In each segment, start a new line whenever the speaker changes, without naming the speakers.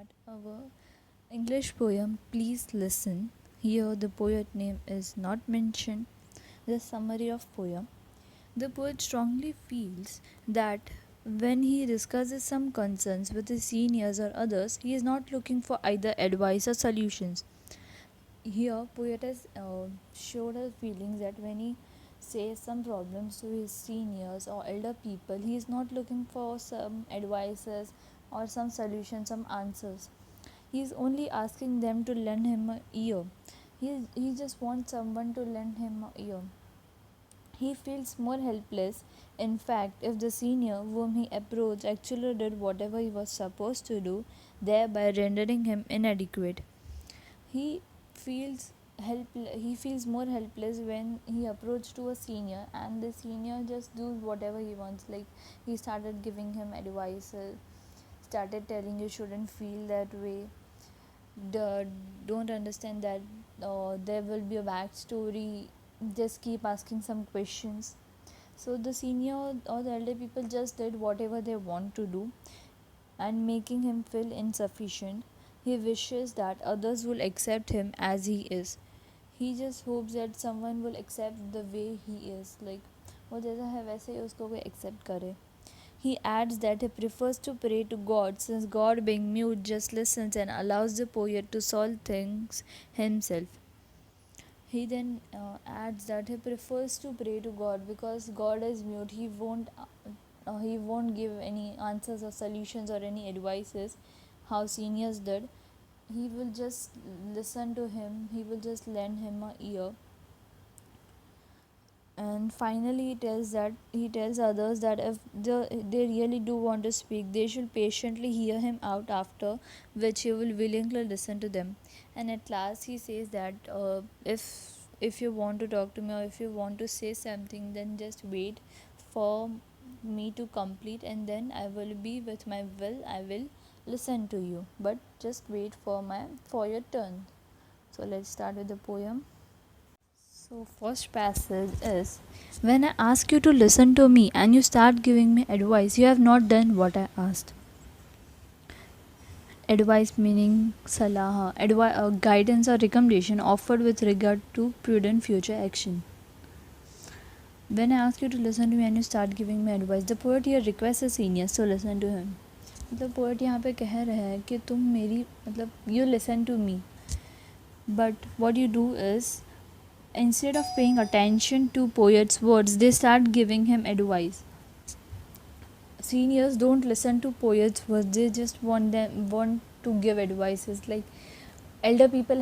start our English poem, please listen. Here, the poet name is not mentioned. The summary of poem. The poet strongly feels that when he discusses some concerns with his seniors or others, he is not looking for either advice or solutions. Here, poet has showed his feelings that when he says some problems to his seniors or elder people, he is not looking for some advices or some solutions, some answers. He is only asking them to lend him a ear. He just wants someone to lend him a ear. He feels more helpless. In fact, if the senior whom he approached actually did whatever he was supposed to do, thereby rendering him inadequate, he feels he feels more helpless when he approached to a senior and the senior just does whatever he wants. Like, he started giving him advice, started telling you shouldn't feel that way, don't understand that there will be a backstory, just keep asking some questions. So the senior or the elder people just did whatever they want to do and making him feel insufficient. He wishes that others will accept him as he is. He just hopes that someone will accept the way he is, like वो जैसा है वैसे ही उसको कोई accept करे. He adds that he prefers to pray to God, since God, being mute, just listens and allows the poet to solve things himself. He then adds that he prefers to pray to God because God is mute. He won't give any answers or solutions or any advices how seniors did. He will just listen to him. He will just lend him a ear. And finally he tells others that if they really do want to speak, they should patiently hear him out, after which he will willingly listen to them. And at last he says that if you want to talk to me or if you want to say something, then just wait for me to complete, and then I will be with my will, I will listen to you, but just wait for your turn. So let's start with the poem. So, first passage is, when I ask you to listen to me and you start giving me advice, you have not done what I asked. Advice meaning salah, guidance or recommendation offered with regard to prudent future action. When I ask you to listen to me and you start giving me advice, the poet here requests his seniors to listen to him. मतलब poet यहाँ पे कह रहे हैं कि तुम मेरी मतलब you listen to me, but what you do is, instead of paying attention to poet's words, they start giving him advice. Seniors don't listen to poets' words, they just want to give advices. Like, elder people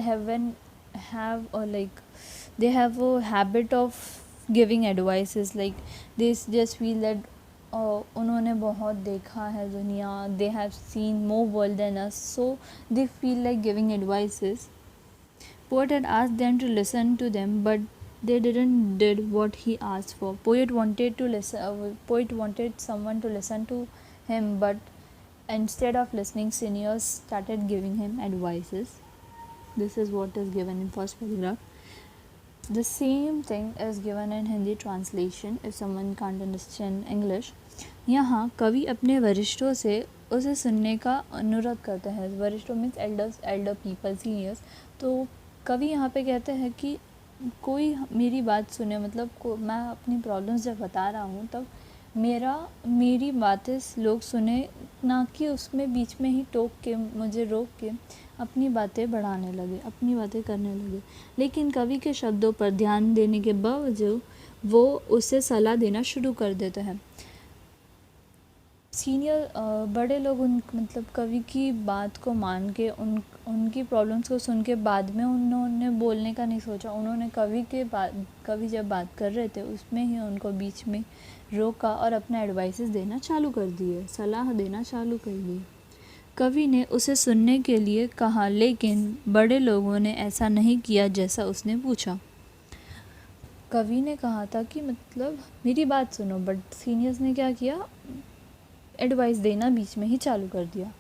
they have a habit of giving advices. Like, they just feel that उन्होंने बहुत देखा है दुनिया, they have seen more world than us, so they feel like giving advices. Poet had asked them to listen to them, but they didn't did what he asked for. Poet wanted someone to listen to him, but instead of listening, seniors started giving him advices. This is what is given in first paragraph. The same thing is given in Hindi translation if someone can't understand English. यहाँ कवि अपने वरिष्ठों से उसे सुनने का अनुरोध करते हैं. वरिष्ठों मीन्स एल्डर पीपल, सीनियर्स. तो कवि यहाँ पे कहते हैं कि कोई मेरी बात सुने, मतलब मैं अपनी प्रॉब्लम्स जब बता रहा हूँ तब मेरी बातें लोग सुने, ना कि उसमें बीच में ही टोक के मुझे रोक के अपनी बातें बढ़ाने लगे, अपनी बातें करने लगे. लेकिन कवि के शब्दों पर ध्यान देने के बावजूद वो उसे सलाह देना शुरू कर देते हैं. सीनियर बड़े लोग मतलब कवि की बात को मान के उनकी प्रॉब्लम्स को सुन के बाद में उन्होंने बोलने का नहीं सोचा. उन्होंने कवि जब बात कर रहे थे उसमें ही उनको बीच में रोका और अपने एडवाइसेस देना चालू कर दिए, सलाह देना चालू कर दी. कवि ने उसे सुनने के लिए कहा, लेकिन बड़े लोगों ने ऐसा नहीं किया जैसा उसने पूछा. कवि ने कहा था कि मतलब मेरी बात सुनो, बट सीनियर्स ने क्या किया, एडवाइस देना बीच में ही चालू कर दिया.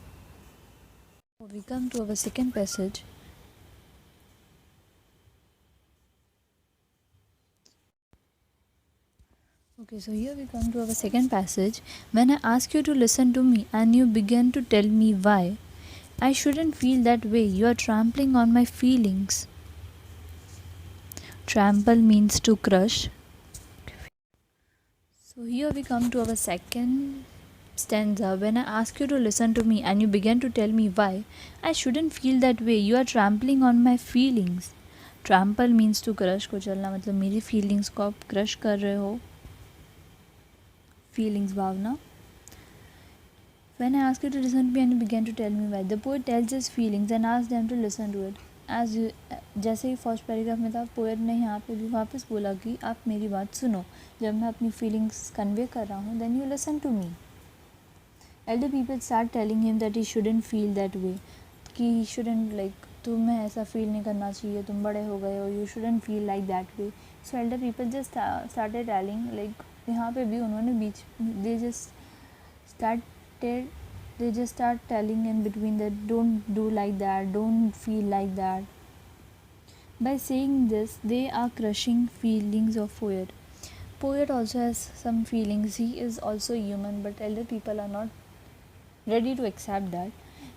We come to our second passage. Okay, so here we come to our second passage. When I ask you to listen to me and you begin to tell me why, I shouldn't feel that way. You are trampling on my feelings. Trample means to crush. So here we come to our second stanza. When I ask you to listen to me and you begin to tell me why, I shouldn't feel that way. You are trampling on my feelings. Trample means to crush. कुचलना मतलब मेरी feelings को आप crush कर रहे हो. Feelings Bhavna. When I ask you to listen to me and you begin to tell me why, the poet tells his feelings and asks them to listen to it. As you, जैसे ही first paragraph में था, poet ने यहाँ पे भी वापस बोला कि आप मेरी बात सुनो. जब मैं अपनी फीलिंग्स कन्वे कर रहा हूँ, then you listen to me. Elder people start telling him that he shouldn't feel that way. कि he shouldn't like तुम्हें ऐसा फील नहीं करना चाहिए, तुम बड़े हो गए हो, you shouldn't feel like that way. So elder people just started telling like यहाँ पे भी उन्होंने बीच they just start telling in between that don't do like that, don't feel like that. By saying this, they are crushing feelings of poet. Poet also has some feelings. He is also human, but elder people are not ready to accept that.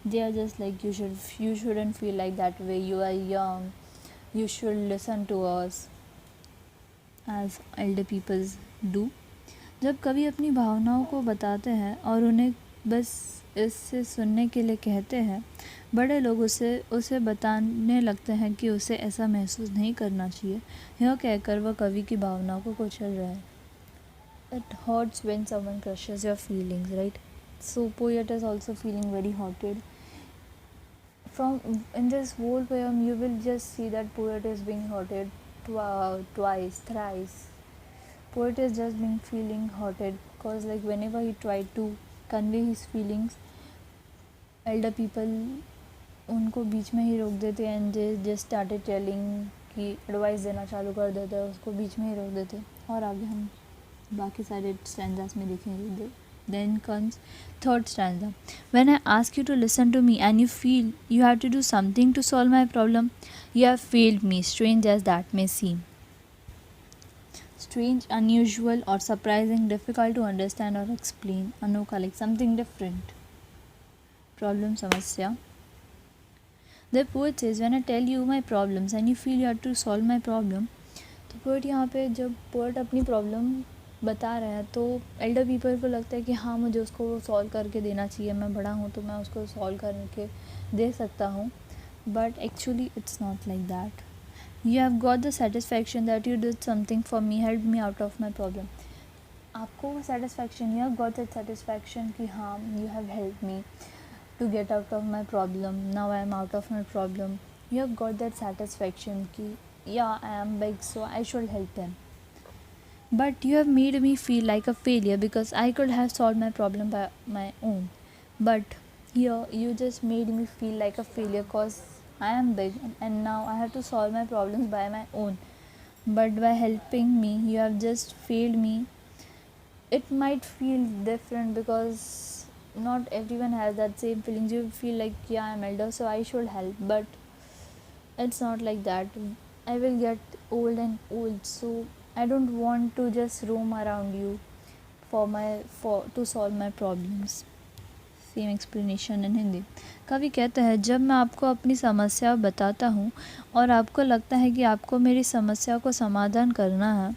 They are just like you shouldn't feel like that way. You are young. You should listen to us, as elder people do. जब कवि अपनी भावनाओं को बताते हैं और उन्हें बस इससे सुनने के लिए कहते हैं, बड़े लोग उसे बताने लगते हैं कि उसे ऐसा महसूस नहीं करना चाहिए. यह कहकर वह कवि की भावनाओं को कुचल रहा है. It hurts when someone crushes your feelings, right? So poet is also feeling very hurted. In this whole poem, you will just see that poet is being hurted twice, thrice. Poet is just being feeling hurted because like whenever he tried to convey his feelings, elder people उनको बीच में ही रोक देते and they just started telling कि advice देना चालू कर देते हैं, उसको बीच में ही रोक देते. और आगे हम बाकी सारे स्टैंजास में देखेंगे. Then comes third stanza. When I ask you to listen to me and you feel you have to do something to solve my problem, you have failed me, strange as that may seem. Strange, unusual or surprising, difficult to understand or explain. अनोखा like something different. Problem, समस्या. The poet says, when I tell you my problems and you feel you have to solve my problem. तो poet यहाँ पे जब poet अपनी problem बता रहा है तो elder people को लगता है कि हाँ मुझे उसको solve करके देना चाहिए, मैं बड़ा हूँ तो मैं उसको solve करके दे सकता हूँ. But actually it's not like that. You have got the satisfaction that you did something for me, helped me out of my problem. आपको वो satisfaction, you have got that satisfaction कि हाँ you have helped me to get out of my problem. Now I am out of my problem. You have got that satisfaction कि yeah I am big so I should help them. But you have made me feel like a failure because I could have solved my problem by my own. But here you just made me feel like a failure because I am big and now I have to solve my problems by my own. But by helping me, you have just failed me. It might feel different because not everyone has that same feelings. You feel like yeah I'm elder so I should help, but it's not like that. I will get old and old, so I don't want to just roam around you to solve my problems. Same explanation in Hindi. कवि कहता है जब मैं आपको अपनी समस्या बताता हूँ और आपको लगता है कि आपको मेरी समस्या को समाधान करना है,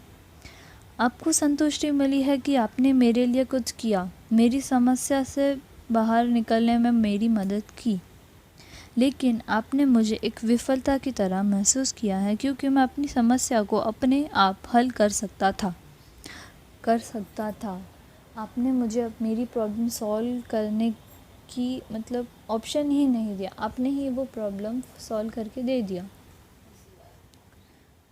आपको संतुष्टि मिली है कि आपने मेरे लिए कुछ किया, मेरी समस्या से बाहर निकलने में मेरी मदद की, लेकिन आपने मुझे एक विफलता की तरह महसूस किया है क्योंकि मैं अपनी समस्या को अपने आप हल कर सकता था. आपने मुझे अब मेरी प्रॉब्लम सॉल्व करने की मतलब ऑप्शन ही नहीं दिया, आपने ही वो प्रॉब्लम सॉल्व करके दे दिया.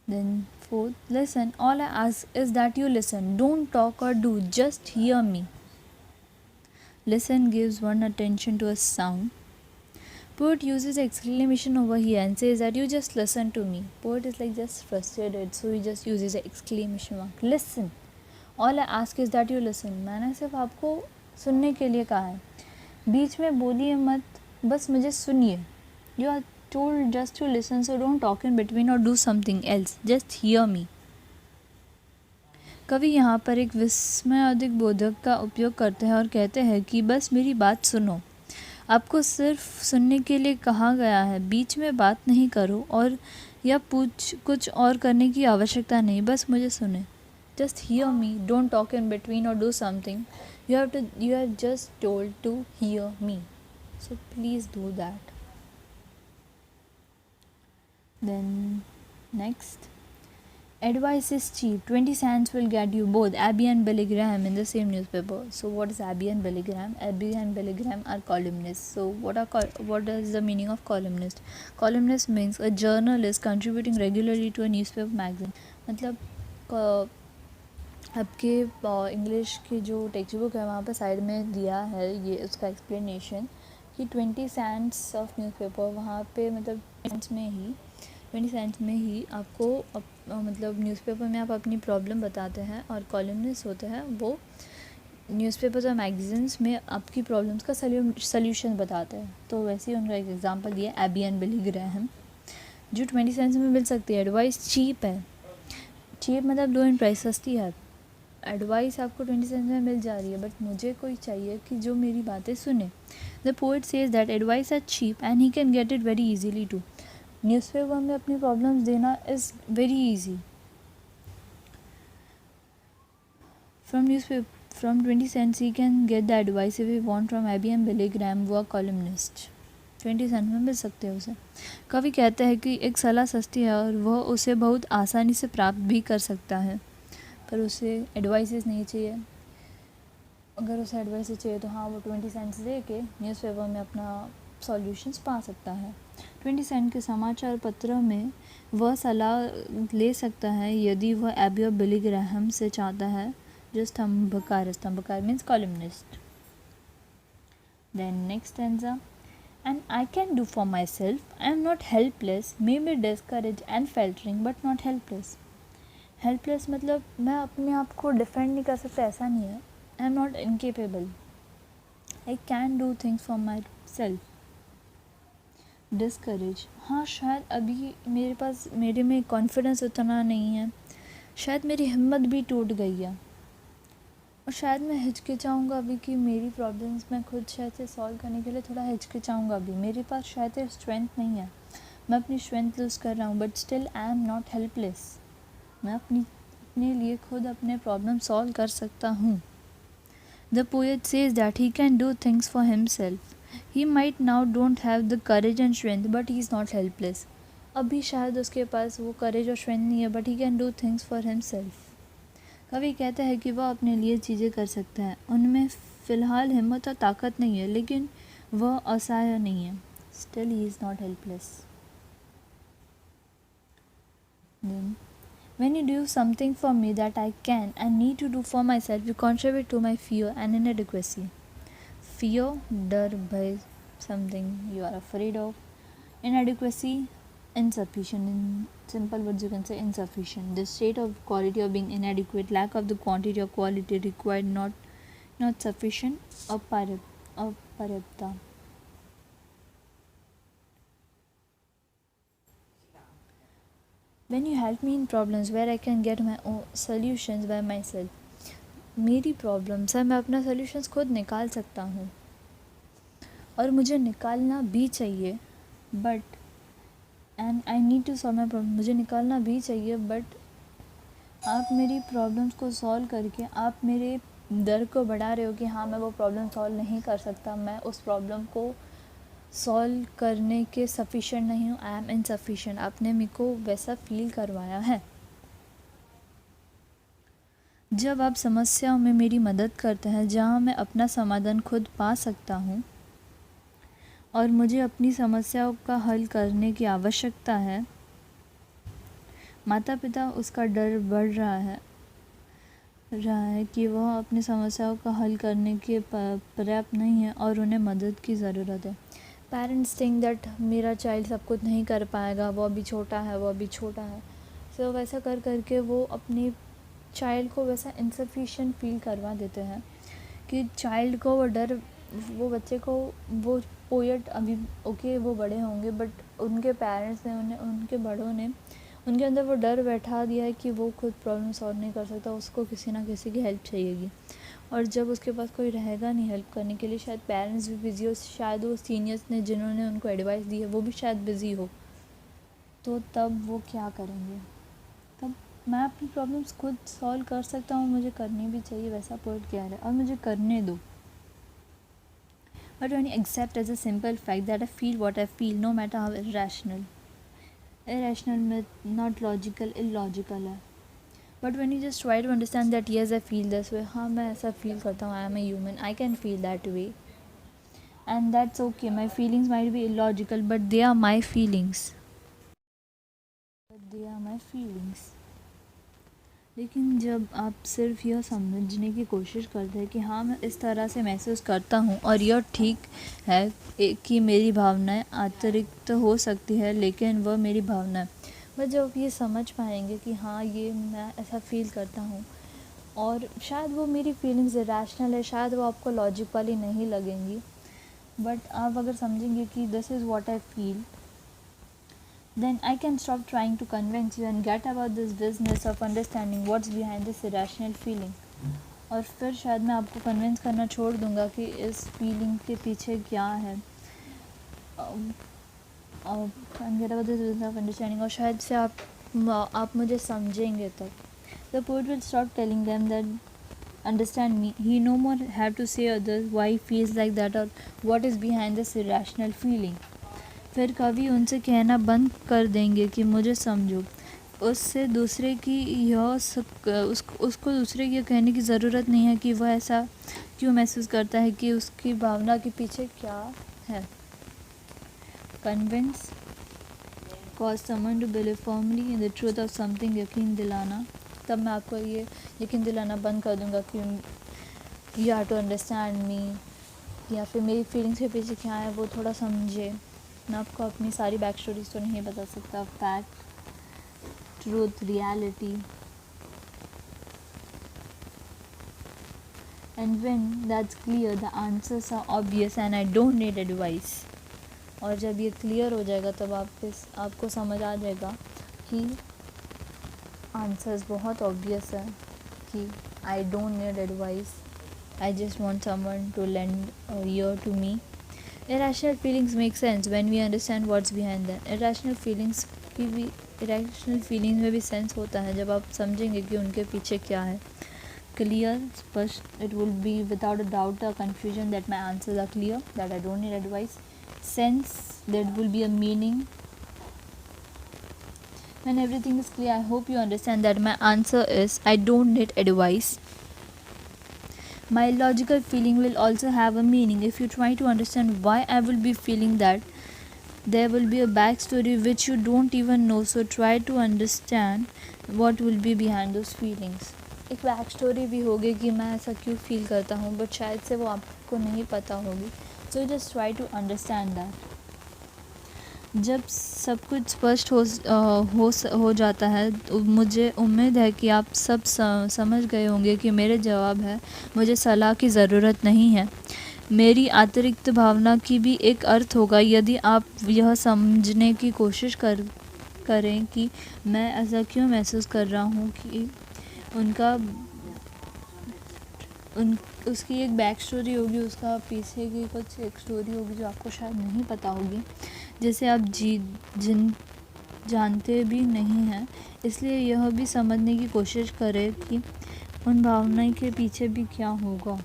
Then fourth, listen. All I ask is that you listen. Don't talk or do, just hear me. Listen gives one attention to a sound. Poet uses exclamation over here and says that you just listen to me. Poet is like just frustrated, so he just uses an exclamation mark. Listen. All I ask is that you listen. मैंने सिर्फ आपको सुनने के लिए कहा है, बीच में बोलिए मत, बस मुझे सुनिए. You are told just to listen, so don't talk in between or do something else. Just hear me. कवि यहाँ पर एक विस्मयादिक बोधक का उपयोग करते हैं और कहते हैं कि बस मेरी बात सुनो. आपको सिर्फ सुनने के लिए कहा गया है, बीच में बात नहीं करो और या कुछ और करने की आवश्यकता नहीं, बस मुझे सुने. Just hear me, don't talk in between or do something. You are just told to hear me. So please do that. Then next, advice is cheap. 20 cents will get you both Abby and Billy Graham in the same newspaper. So what is Abby and Billy Graham? Abby and Billy Graham are columnists. So what is the meaning of columnist? Columnist means a journalist contributing regularly to a newspaper magazine. मतलब आपके English की जो text book है वहाँ पे side में दिया है ये उसका एक्सप्लेनेशन कि 20 सेंट्स ऑफ न्यूज़पेपर, वहाँ पे मतलब 20 सेंट्स में ही आपको मतलब न्यूज़पेपर में आप अपनी प्रॉब्लम बताते हैं, और कॉलमनिस्ट होते हैं वो न्यूज़पेपर्स और मैगजीन्स में आपकी प्रॉब्लम्स का सल्यूशन बताते हैं. तो वैसे ही उनका एक एग्जांपल दिया एबी एंड बिली ग्रैहम जो 20 सेंट्स में मिल सकती है. एडवाइस चीप है. चीप मतलब लो इन प्राइस, सस्ती है. एडवाइस आपको 20 सेंट्स में मिल जा रही है, बट मुझे कोई चाहिए कि जो मेरी बातें सुने. The poet says that advice are cheap and he can get it very easily too. Newspaper में अपनी प्रॉब्लम्स देना is very easy. From 20 cents he can get the advice if he want from Abby and Billy Graham who are columnists. 20 Saint में मिल सकते हैं उसे. कवि कहते हैं कि एक सलाह सस्ती है और वह उसे बहुत आसानी से प्राप्त भी कर सकता है, पर उसे एडवाइसेस नहीं चाहिए. अगर उसे एडवाइस चाहिए तो हाँ वो 20 सेंट्स दे के न्यूज़पेपर में अपना सॉल्यूशंस पा सकता है. 20 सेंट के समाचार पत्र में वह सलाह ले सकता है यदि वह एबी और बिली ग्राहम से चाहता है जो स्तंभकार means columnist. Then next stanza, and I can do for myself. I am not helpless, maybe discouraged and faltering, but not helpless. Helpless मतलब मैं अपने आप को डिफेंड नहीं कर सकता, ऐसा नहीं है. I am not incapable. I can do things for myself. Discouraged, हाँ शायद अभी मेरे में कॉन्फिडेंस उतना नहीं है, शायद मेरी हिम्मत भी टूट गई है, और शायद मैं हिचकिचाऊँगा अभी कि मेरी प्रॉब्लम्स मैं खुद शायद से सॉल्व करने के लिए थोड़ा हिचकिचाऊँगा अभी. मेरे पास शायद से स्ट्रेंथ नहीं है, मैं अपनी स्ट्रेंथ लूज़ कर रहा हूँ, but still I am not helpless. मैं अपने लिए खुद अपने प्रॉब्लम सॉल्व कर सकता हूँ. The poet says that he can do things for himself. He might now don't have the courage and strength but he is not helpless. अभी शायद उसके पास वो करेज और स्ट्रेंथ नहीं है, but he can do things for himself. कवि कहता है कि वह अपने लिए चीज़ें कर सकता है, उनमें फ़िलहाल हिम्मत और ताकत नहीं है, लेकिन वह असहाय नहीं है. Still he is not helpless. Then, when you do something for me that I can and need to do for myself, you contribute to my fear and inadequacy. Fear, डर, भय, something you are afraid of. Inadequacy, insufficient. In simple words you can say insufficient. The state of quality of being inadequate, lack of the quantity or quality required, not sufficient, अपर्याप्तता. When you help me in problems where I can get my own solutions by myself. मेरी problems है, मैं अपना solutions खुद निकाल सकता हूँ और मुझे निकालना भी चाहिए, but and I need to solve my problem. मुझे निकालना भी चाहिए, बट आप मेरी प्रॉब्लम्स को सॉल्व करके आप मेरे डर को बढ़ा रहे हो कि हाँ मैं वो प्रॉब्लम सॉल्व नहीं कर सकता, मैं उस प्रॉब्लम को सॉल्व करने के सफिशिएंट नहीं हूँ, आई एम इनसफिशिएंट. आपने मेरे को वैसा फील करवाया है. जब आप समस्याओं में मेरी मदद करते हैं जहाँ मैं अपना समाधान खुद पा सकता हूँ और मुझे अपनी समस्याओं का हल करने की आवश्यकता है, माता पिता उसका डर बढ़ रहा है कि वह अपनी समस्याओं का हल करने के पर्याप्त नहीं है और उन्हें मदद की ज़रूरत है. पेरेंट्स थिंक दैट मेरा चाइल्ड सब कुछ नहीं कर पाएगा, वो अभी छोटा है. सो वैसा कर करके वो अपने चाइल्ड को वैसा इनसफिशिएंट फील करवा देते हैं कि चाइल्ड को वो डर, वो बच्चे को वो पोएट अभी ओके वो बड़े होंगे, बट उनके पेरेंट्स ने उनके बड़ों ने उनके अंदर वो डर बैठा दिया है कि वो खुद प्रॉब्लम सॉल्व नहीं कर सकता, उसको किसी ना किसी की हेल्प चाहिएगी। और जब उसके पास कोई रहेगा नहीं हेल्प करने के लिए, शायद पेरेंट्स भी बिज़ी हो, शायद वो सीनियर्स ने जिन्होंने उनको एडवाइस दी है वो भी शायद बिज़ी हो, तो तब वो क्या करेंगे? तब मैं अपनी प्रॉब्लम्स खुद सॉल्व कर सकता हूँ, मुझे करनी भी चाहिए, वैसा पोएट कह रहा है, और मुझे करने दो। But when you accept as a simple fact that I feel what I feel, no matter how irrational, not logical, illogical है. But when you just try to understand that yes I feel this way, हाँ मैं ऐसा feel करता हूँ, I am a human, I can feel that way, and that's okay. My feelings might be illogical, but they are my feelings. लेकिन जब आप सिर्फ यह समझने की कोशिश करते हैं कि हाँ मैं इस तरह से महसूस करता हूँ और यह ठीक है कि मेरी भावनाएं अतिरिक्त हो सकती है, लेकिन वह मेरी भावना है, बस जब आप ये समझ पाएंगे कि हाँ ये मैं ऐसा फील करता हूँ, और शायद वो मेरी फीलिंग्स इरेशनल है, शायद वो आपको लॉजिकली नहीं लगेंगी, बट आप अगर समझेंगे कि this is what I feel, then I can stop trying to convince you and get about this business of understanding what's behind this irrational feeling. और फिर शायद मैं आपको कन्विंस करना छोड़ दूंगा कि इस फीलिंग के पीछे क्या है, and get about this business of understanding, और शायद से आप मुझे समझेंगे तब. The poet will stop telling them that understand me. He no more have to say others why he feels like that or what is behind this irrational feeling. फिर कवि उनसे कहना बंद कर देंगे कि मुझे समझो, उससे दूसरे की उसको दूसरे की कहने की ज़रूरत नहीं है कि वह ऐसा क्यों महसूस करता है, कि उसकी भावना के पीछे क्या है. Convince cause someone to believe firmly in the truth of something, यकीन दिलाना, तब मैं आपको ये यकीन दिलाना बंद कर दूंगा कि you have to understand me, या फिर मेरी फीलिंग्स के पीछे क्या है वो थोड़ा समझे. मैं आपको अपनी सारी बैक स्टोरीज तो नहीं बता सकता, fact, truth, reality. And when that's clear the answers are obvious and I don't need advice. और जब ये क्लियर हो जाएगा तब आपको समझ आ जाएगा कि आंसर्स बहुत ऑब्वियस है, कि I don't need advice, I just want someone to lend a ear to me. Irrational feelings make sense when we understand what's behind them. Irrational feelings में भी सेंस होता है जब आप समझेंगे कि उनके पीछे क्या है. Clear, स्पष्ट, it will be without a doubt or confusion that my answers are clear, that I don't need advice. Sense, there will be a meaning. When everything is clear, I hope you understand that my answer is I don't need advice. My logical feeling will also have a meaning. If you try to understand why I will be feeling that, there will be a backstory which you don't even know, so try to understand what will be behind those feelings. एक back story भी होगी कि मैं ऐसा क्यों feel करता हूँ, but शायद से वो आपको नहीं पता होगी, so just try to understand that. जब सब कुछ स्पष्ट हो जाता है तो मुझे उम्मीद है कि आप सब समझ गए होंगे कि मेरे जवाब है मुझे सलाह की ज़रूरत नहीं है. मेरी अतिरिक्त भावना की भी एक अर्थ होगा यदि आप यह समझने की कोशिश करें कि मैं ऐसा क्यों महसूस कर रहा हूँ, कि उसकी एक बैक स्टोरी होगी, उसका पीछे की कुछ एक स्टोरी होगी जो आपको शायद नहीं पता होगी, जिसे आप जानते भी नहीं हैं. इसलिए यह भी समझने की कोशिश करें कि उन भावनाओं के पीछे भी क्या होगा.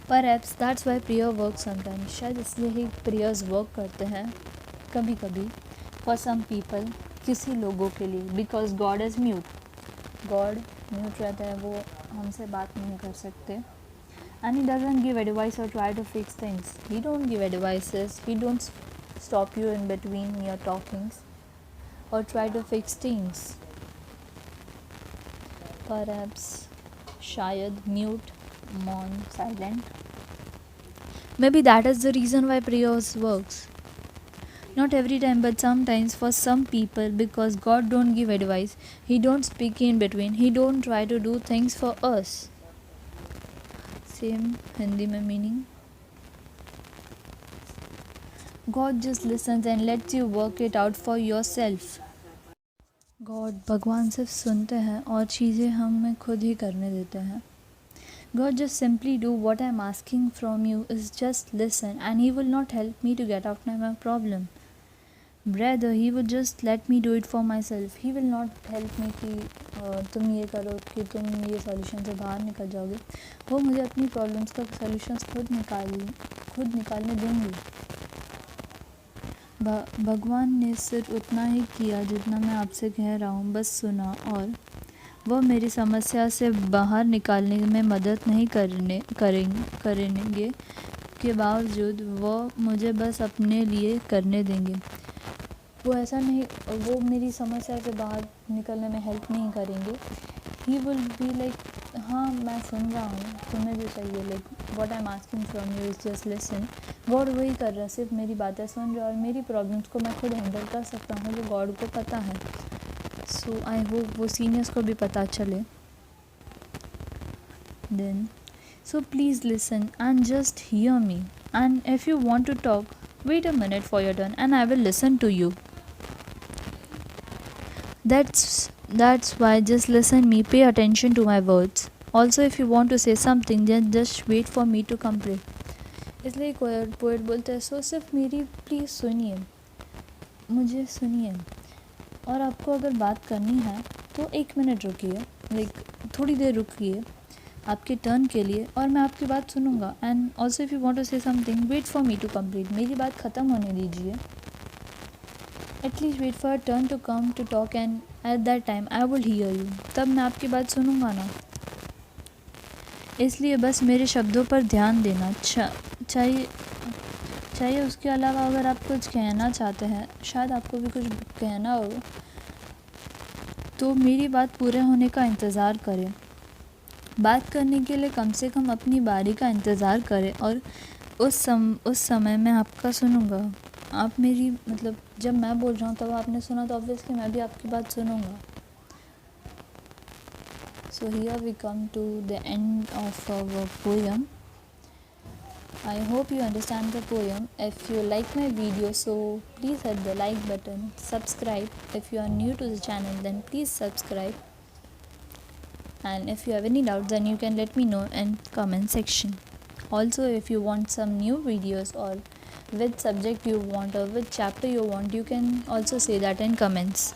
Perhaps that's why prayer works sometimes. शायद इसलिए ही prayers work करते हैं कभी कभी. For some people, किसी लोगों के लिए, because God is mute. God mute रहता है, वो हमसे बात नहीं कर सकते. And he doesn't give advice or try to fix things. He don't give advices. He don't stop you in between your talkings or try to fix things. Perhaps, shayad, mute, mauन, silent. Maybe that is the reason why prayers works. Not every time, but sometimes for some people, because God don't give advice. He don't speak in between. He don't try to do things for us. Same Hindi में meaning. God just listens and lets you work it out for yourself. God भगवान सिर्फ सुनते हैं और चीज़ें हमें खुद ही करने देते हैं. God just simply do what I'm asking from you is just listen, and He will not help me to get out of my problem. Rather, He would just let me do it for myself. He will not help me कि तुम ये करो कि तुम ये solution से बाहर निकल जाओगे. वो मुझे अपनी प्रॉब्लम्स का सॉल्यूशंस खुद निकालने देंगे. भगवान ने सिर्फ उतना ही किया जितना मैं आपसे कह रहा हूँ, बस सुना, और वो मेरी समस्या से बाहर निकालने में मदद नहीं करेंगे के बावजूद वो मुझे बस अपने लिए करने देंगे. वो मेरी समस्या से बाहर निकलने में हेल्प नहीं करेंगे. ही विल बी लाइक, हाँ मैं सुन रहा हूँ, तुम्हें जो चाहिए, like what I am asking from you is just listen. God वही कर रहा है, सिर्फ मेरी बातें सुन रहा है, और मेरी प्रॉब्लम्स को मैं खुद हैंडल कर सकता हूँ, जो गॉड को पता है. सो आई होप वो सीनियर्स को भी पता चले. Then so please listen and just hear me, and if you want to talk, wait a minute for your turn and I will listen to you. That's why just listen me, pay attention to my words. Also if you want to say something, then just wait for me to complete. इसलिए poet बोलते हैं, सो सिर्फ मेरी please सुनिए, मुझे सुनिए, और आपको अगर बात करनी है तो 1 मिनट रुकिए, लाइक थोड़ी देर रुकिए आपके टर्न के लिए, और मैं आपकी बात सुनूंगा. And also if you want to say something, wait for me to complete. मेरी बात ख़त्म होने दीजिए. At least wait for a turn to come to talk, and at that time I will hear you. तब मैं आपकी बात सुनूंगा ना. इसलिए बस मेरे शब्दों पर ध्यान देना चाहिए. उसके अलावा अगर आप कुछ कहना चाहते हैं, शायद आपको भी कुछ कहना हो, तो मेरी बात पूरे होने का इंतज़ार करें. बात करने के लिए कम से कम अपनी बारी का इंतज़ार करें, और उस समय मैं आपका सुनूंगा. आप मेरी जब मैं बोल रहा हूँ तब आपने सुना, तो ऑब्वियसली मैं भी आपकी बात सुनूंगा. So here we come to the end of our poem. I hope you understand the poem. If you like my video, so please hit the like button, subscribe. If you are new to the channel, then please subscribe. And if you have any doubts, then you can let me know in comment section. Also, if you want some new videos, or which subject you want, or which chapter you want, you can also say that in comments.